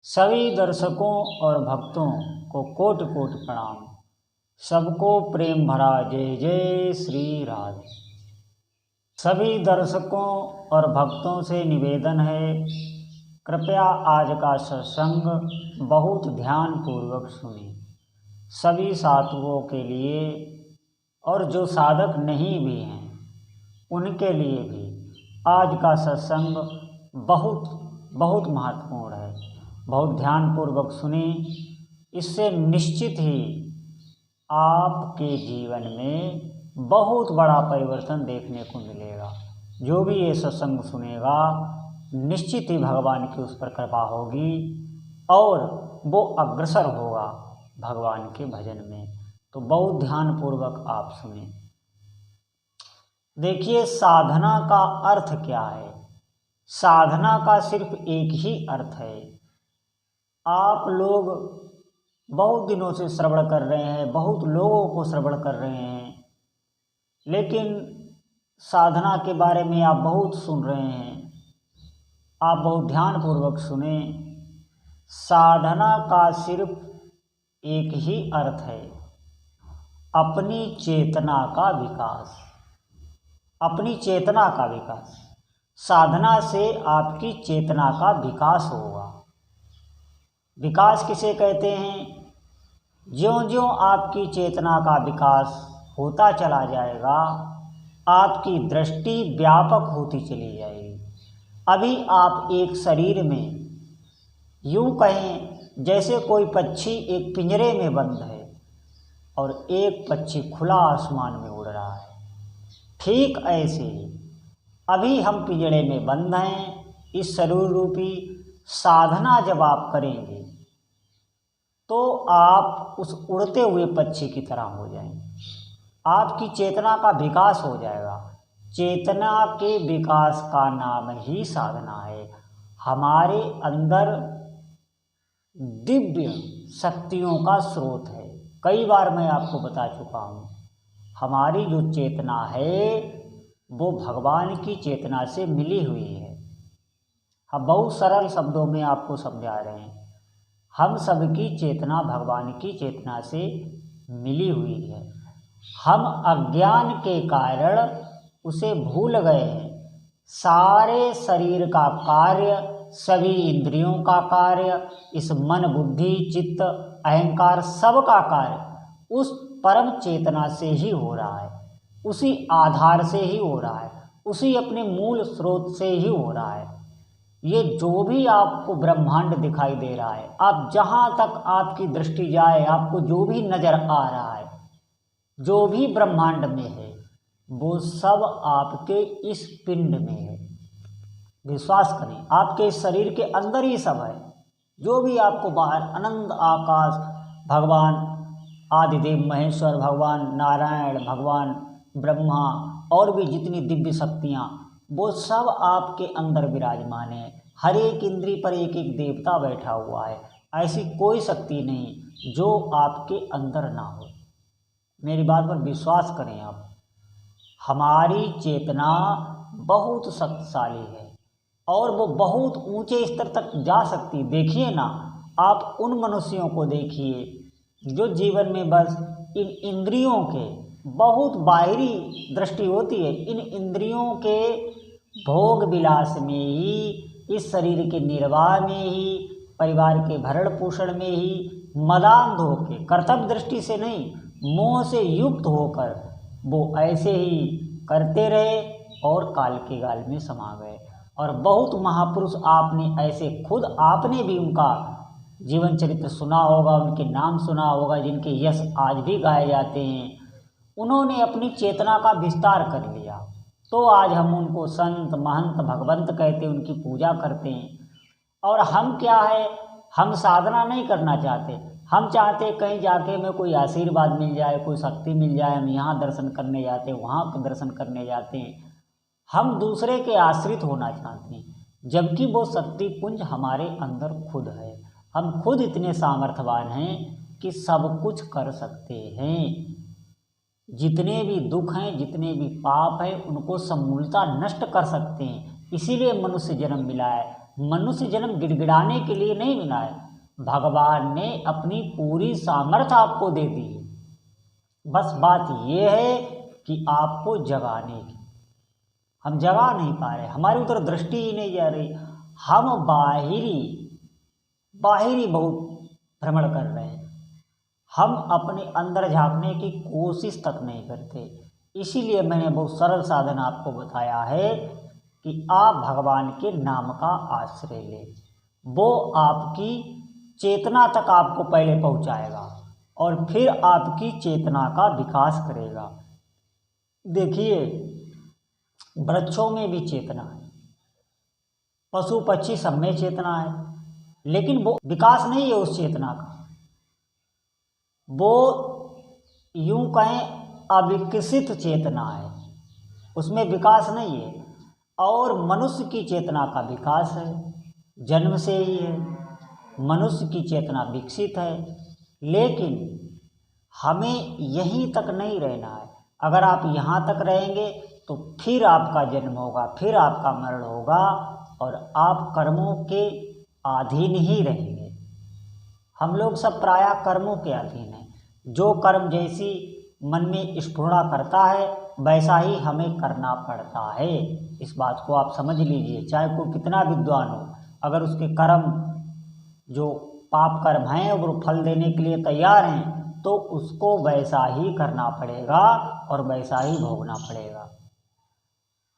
सभी दर्शकों और भक्तों को कोटि कोटि प्रणाम। सबको प्रेम भरा जय जय श्री राधे। सभी दर्शकों और भक्तों से निवेदन है, कृपया आज का सत्संग बहुत ध्यान पूर्वक सुनें। सभी साधुओं के लिए और जो साधक नहीं भी हैं उनके लिए भी आज का सत्संग बहुत बहुत महत्वपूर्ण है। बहुत ध्यानपूर्वक सुने, इससे निश्चित ही आपके जीवन में बहुत बड़ा परिवर्तन देखने को मिलेगा। जो भी ये सत्संग सुनेगा निश्चित ही भगवान की उस पर कृपा होगी और वो अग्रसर होगा भगवान के भजन में। तो बहुत ध्यानपूर्वक आप सुने। देखिए, साधना का अर्थ क्या है। साधना का सिर्फ एक ही अर्थ है। आप लोग बहुत दिनों से श्रवण कर रहे हैं, बहुत लोगों को श्रवण कर रहे हैं, लेकिन साधना के बारे में आप बहुत सुन रहे हैं। आप बहुत ध्यानपूर्वक सुने। साधना का सिर्फ एक ही अर्थ है, अपनी चेतना का विकास। अपनी चेतना का विकास। साधना से आपकी चेतना का विकास होगा। विकास किसे कहते हैं? ज्यों ज्यों आपकी चेतना का विकास होता चला जाएगा, आपकी दृष्टि व्यापक होती चली जाएगी। अभी आप एक शरीर में, यूं कहें जैसे कोई पक्षी एक पिंजरे में बंद है और एक पक्षी खुला आसमान में उड़ रहा है, ठीक ऐसे ही अभी हम पिंजरे में बंद हैं। इस शरीर रूपी साधना जब आप करेंगे तो आप उस उड़ते हुए पक्षी की तरह हो जाएंगे। आपकी चेतना का विकास हो जाएगा। चेतना के विकास का नाम ही साधना है। हमारे अंदर दिव्य शक्तियों का स्रोत है। कई बार मैं आपको बता चुका हूँ, हमारी जो चेतना है वो भगवान की चेतना से मिली हुई है। हम बहुत सरल शब्दों में आपको समझा रहे हैं। हम सबकी चेतना भगवान की चेतना से मिली हुई है। हम अज्ञान के कारण उसे भूल गए हैं। सारे शरीर का कार्य, सभी इंद्रियों का कार्य, इस मन बुद्धि चित्त अहंकार सब का कार्य उस परम चेतना से ही हो रहा है। उसी आधार से ही हो रहा है, उसी अपने मूल स्रोत से ही हो रहा है। ये जो भी आपको ब्रह्मांड दिखाई दे रहा है, आप जहाँ तक आपकी दृष्टि जाए, आपको जो भी नजर आ रहा है, जो भी ब्रह्मांड में है, वो सब आपके इस पिंड में है। विश्वास करें, आपके इस शरीर के अंदर ही सब है। जो भी आपको बाहर अनंत आकाश, भगवान आदिदेव महेश्वर, भगवान नारायण, भगवान ब्रह्मा और भी जितनी दिव्य शक्तियाँ, वो सब आपके अंदर विराजमान है। हर एक इंद्री पर एक एक देवता बैठा हुआ है। ऐसी कोई शक्ति नहीं जो आपके अंदर ना हो। मेरी बात पर विश्वास करें आप। हमारी चेतना बहुत शक्तिशाली है और वो बहुत ऊंचे स्तर तक जा सकती। देखिए ना, आप उन मनुष्यों को देखिए जो जीवन में बस इन इंद्रियों के, बहुत बाहरी दृष्टि होती है, इन इंद्रियों के भोग विलास में ही, इस शरीर के निर्वाह में ही, परिवार के भरण पोषण में ही मदान्ध होकर, कर्तव्य दृष्टि से नहीं, मोह से युक्त होकर वो ऐसे ही करते रहे और काल के गाल में समा गए। और बहुत महापुरुष आपने ऐसे, खुद आपने भी उनका जीवन चरित्र सुना होगा, उनके नाम सुना होगा, जिनके यश आज भी गाए जाते हैं। उन्होंने अपनी चेतना का विस्तार कर लिया तो आज हम उनको संत महंत भगवंत कहते, उनकी पूजा करते हैं। और हम क्या है, हम साधना नहीं करना चाहते। हम चाहते कहीं जाके हमें कोई आशीर्वाद मिल जाए, कोई शक्ति मिल जाए, हम यहाँ दर्शन करने जाते हैं, वहाँ दर्शन करने जाते हैं। हम दूसरे के आश्रित होना चाहते हैं, जबकि वो शक्ति पुंज हमारे अंदर खुद है। हम खुद इतने सामर्थ्यवान हैं कि सब कुछ कर सकते हैं। जितने भी दुख हैं, जितने भी पाप हैं, उनको समूलता नष्ट कर सकते हैं। इसीलिए मनुष्य जन्म मिला है। मनुष्य जन्म गिड़गिड़ाने के लिए नहीं मिला है। भगवान ने अपनी पूरी सामर्थ्य आपको दे दी है। बस बात ये है कि आपको जगाने की, हम जगा नहीं पा रहे, हमारी उधर दृष्टि ही नहीं जा रही। हम बाहिरी बहुत भ्रमण कर रहे हैं, हम अपने अंदर झांकने की कोशिश तक नहीं करते। इसीलिए मैंने बहुत सरल साधन आपको बताया है कि आप भगवान के नाम का आश्रय लें। वो आपकी चेतना तक आपको पहले पहुंचाएगा और फिर आपकी चेतना का विकास करेगा। देखिए, वृक्षों में भी चेतना है, पशु पक्षी सब में चेतना है, लेकिन वो विकास नहीं है उस चेतना का। वो यूं कहें अविकसित चेतना है, उसमें विकास नहीं है। और मनुष्य की चेतना का विकास है, जन्म से ही है। मनुष्य की चेतना विकसित है, लेकिन हमें यहीं तक नहीं रहना है। अगर आप यहाँ तक रहेंगे तो फिर आपका जन्म होगा, फिर आपका मरण होगा और आप कर्मों के अधीन ही रहेंगे। हम लोग सब प्रायः कर्मों के अधीन हैं। जो कर्म जैसी मन में स्फुरणा करता है वैसा ही हमें करना पड़ता है। इस बात को आप समझ लीजिए। चाहे कोई कितना विद्वान हो, अगर उसके कर्म जो पाप कर्म हैं वो फल देने के लिए तैयार हैं तो उसको वैसा ही करना पड़ेगा और वैसा ही भोगना पड़ेगा।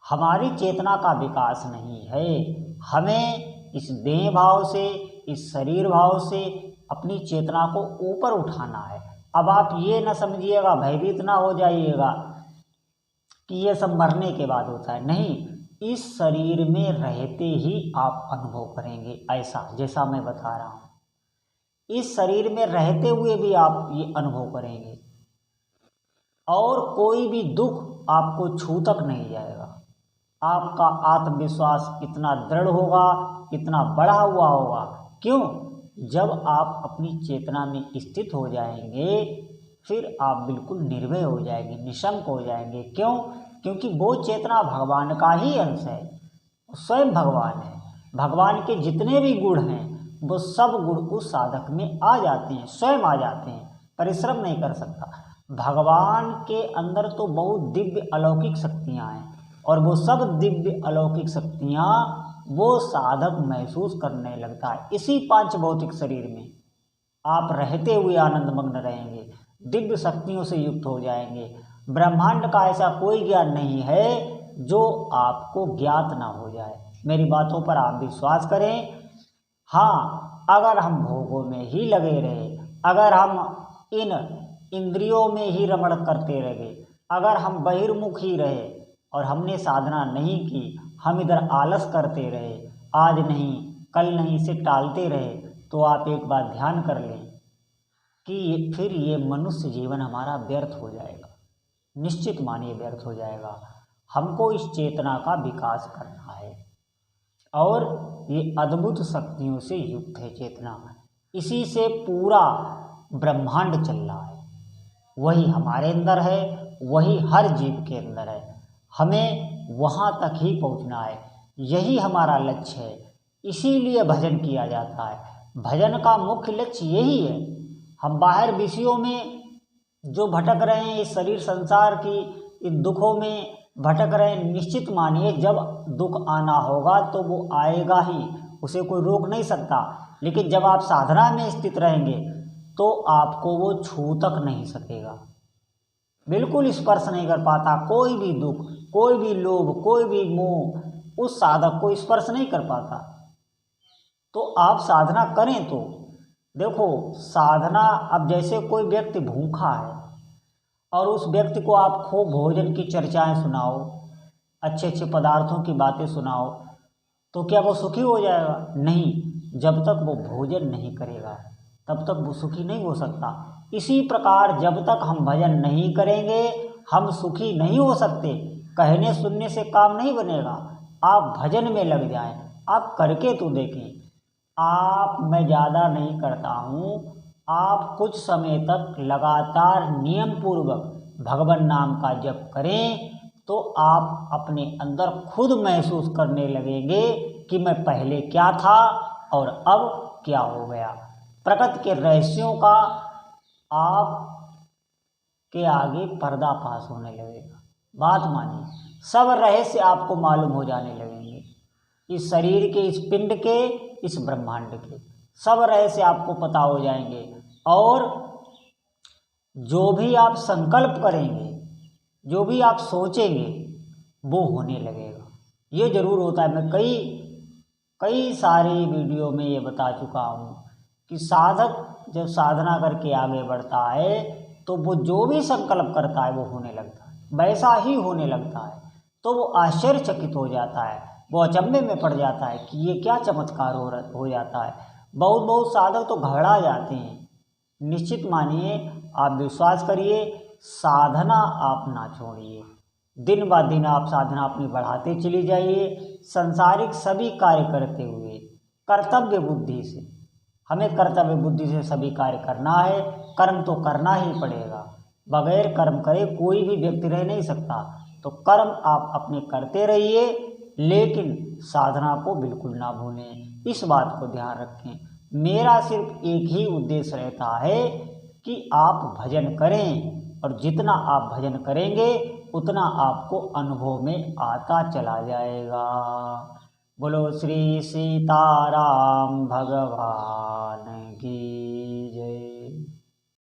हमारी चेतना का विकास नहीं है। हमें इस देह भाव से, इस शरीर भाव से अपनी चेतना को ऊपर उठाना है। अब आप ये न समझिएगा, भयभीत ना हो जाइएगा कि ये सब मरने के बाद होता है। नहीं, इस शरीर में रहते ही आप अनुभव करेंगे ऐसा, जैसा मैं बता रहा हूँ। इस शरीर में रहते हुए भी आप ये अनुभव करेंगे और कोई भी दुख आपको छू तक नहीं जाएगा। आपका आत्मविश्वास कितना दृढ़ होगा, कितना बढ़ा हुआ होगा। क्यों? जब आप अपनी चेतना में स्थित हो जाएंगे फिर आप बिल्कुल निर्भय हो जाएंगे, निशंक हो जाएंगे। क्यों? क्योंकि वो चेतना भगवान का ही अंश है, स्वयं भगवान है। भगवान के जितने भी गुण हैं वो सब गुण उस साधक में आ जाते हैं, स्वयं आ जाते हैं, परिश्रम नहीं कर सकता। भगवान के अंदर तो बहुत दिव्य अलौकिक शक्तियाँ हैं और वो सब दिव्य अलौकिक शक्तियाँ वो साधक महसूस करने लगता है। इसी पांच भौतिक शरीर में आप रहते हुए आनंदमग्न रहेंगे, दिव्य शक्तियों से युक्त हो जाएंगे। ब्रह्मांड का ऐसा कोई ज्ञान नहीं है जो आपको ज्ञात ना हो जाए। मेरी बातों पर आप विश्वास करें। हाँ, अगर हम भोगों में ही लगे रहे, अगर हम इन इंद्रियों में ही रमण करते रहे, अगर हम बहिर्मुख ही रहे और हमने साधना नहीं की, हम इधर आलस करते रहे, आज नहीं कल नहीं से टालते रहे, तो आप एक बात ध्यान कर लें कि फिर ये मनुष्य जीवन हमारा व्यर्थ हो जाएगा। निश्चित मानिए व्यर्थ हो जाएगा। हमको इस चेतना का विकास करना है और ये अद्भुत शक्तियों से युक्त है चेतना। इसी से पूरा ब्रह्मांड चल रहा है। वही हमारे अंदर है, वही हर जीव के अंदर है। हमें वहाँ तक ही पहुँचना है, यही हमारा लक्ष्य है। इसीलिए भजन किया जाता है। भजन का मुख्य लक्ष्य यही है। हम बाहर विषयों में जो भटक रहे हैं, इस शरीर संसार की इन दुखों में भटक रहे हैं, निश्चित मानिए जब दुख आना होगा तो वो आएगा ही, उसे कोई रोक नहीं सकता। लेकिन जब आप साधना में स्थित रहेंगे तो आपको वो छू तक नहीं सकेगा, बिल्कुल स्पर्श नहीं कर पाता। कोई भी दुख, कोई भी लोभ, कोई भी मोह उस साधक को स्पर्श नहीं कर पाता। तो आप साधना करें तो देखो, साधना, अब जैसे कोई व्यक्ति भूखा है और उस व्यक्ति को आप खूब भोजन की चर्चाएं सुनाओ, अच्छे अच्छे पदार्थों की बातें सुनाओ, तो क्या वो सुखी हो जाएगा? नहीं, जब तक वो भोजन नहीं करेगा तब तक वो सुखी नहीं हो सकता। इसी प्रकार जब तक हम भजन नहीं करेंगे हम सुखी नहीं हो सकते। कहने सुनने से काम नहीं बनेगा, आप भजन में लग जाएं, आप करके तो देखें। आप, मैं ज़्यादा नहीं करता हूँ, आप कुछ समय तक लगातार नियम पूर्वक भगवान नाम का जप करें तो आप अपने अंदर खुद महसूस करने लगेंगे कि मैं पहले क्या था और अब क्या हो गया। प्रकृति के रहस्यों का आप के आगे पर्दाफाश होने लगेगा। बात मानिए, सब रहस्य आपको मालूम हो जाने लगेंगे। इस शरीर के, इस पिंड के, इस ब्रह्मांड के सब रहस्य आपको पता हो जाएंगे। और जो भी आप संकल्प करेंगे, जो भी आप सोचेंगे, वो होने लगेगा। ये जरूर होता है। मैं कई सारी वीडियो में ये बता चुका हूँ कि साधक जब साधना करके आगे बढ़ता है तो वो जो भी संकल्प करता है वो होने लगता है, वैसा ही होने लगता है। तो वो आश्चर्यचकित हो जाता है, वो अचंभे में पड़ जाता है कि ये क्या चमत्कार हो जाता है। बहुत साधक तो घबरा जाते हैं। निश्चित मानिए, आप विश्वास करिए, साधना आप ना छोड़िए। दिन ब दिन आप साधना अपनी बढ़ाते चली जाइए। संसारिक सभी कार्य करते हुए कर्तव्य बुद्धि से, हमें कर्तव्य बुद्धि से सभी कार्य करना है। कर्म तो करना ही पड़ेगा, बगैर कर्म करे कोई भी व्यक्ति रह नहीं सकता। तो कर्म आप अपने करते रहिए, लेकिन साधना को बिल्कुल ना भूलें। इस बात को ध्यान रखें। मेरा सिर्फ एक ही उद्देश्य रहता है कि आप भजन करें, और जितना आप भजन करेंगे उतना आपको अनुभव में आता चला जाएगा। बोलो श्री सीताराम भगवान की जय।